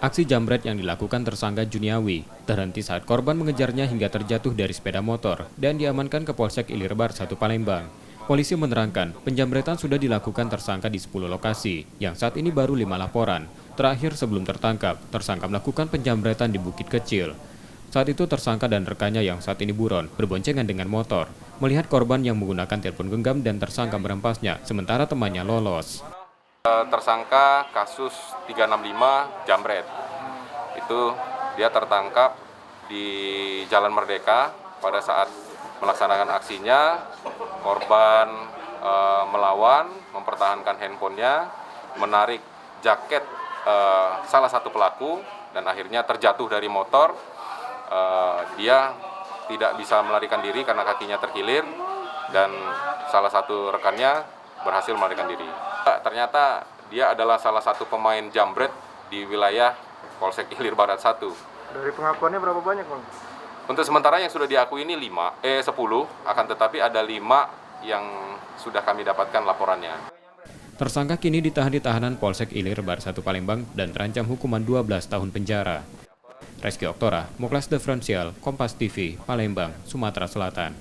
Aksi jambret yang dilakukan tersangka Juniawi terhenti saat korban mengejarnya hingga terjatuh dari sepeda motor dan diamankan ke Polsek Ilirbar 1 Palembang. Polisi menerangkan penjambretan sudah dilakukan tersangka di 10 lokasi, yang saat ini baru 5 laporan. Terakhir sebelum tertangkap, tersangka melakukan penjambretan di Bukit Kecil. Saat itu tersangka dan rekannya yang saat ini buron berboncengan dengan motor, melihat korban yang menggunakan telepon genggam dan tersangka merempasnya, sementara temannya lolos. Tersangka kasus 365 jambret, itu dia tertangkap di Jalan Merdeka pada saat melaksanakan aksinya. Korban melawan, mempertahankan handphonenya, menarik jaket salah satu pelaku dan akhirnya terjatuh dari motor. Dia tidak bisa melarikan diri karena kakinya terkilir dan salah satu rekannya berhasil melarikan diri. Ternyata dia adalah salah satu pemain jambret di wilayah Polsek Ilir Barat 1. Dari pengakuannya berapa banyak, Bang? Untuk sementara yang sudah diakui ini 10, akan tetapi ada 5 yang sudah kami dapatkan laporannya. Tersangka kini ditahan di tahanan Polsek Ilir Barat 1 Palembang dan terancam hukuman 12 tahun penjara. Reski Oktora, Muklas Differential, Kompas TV, Palembang, Sumatera Selatan.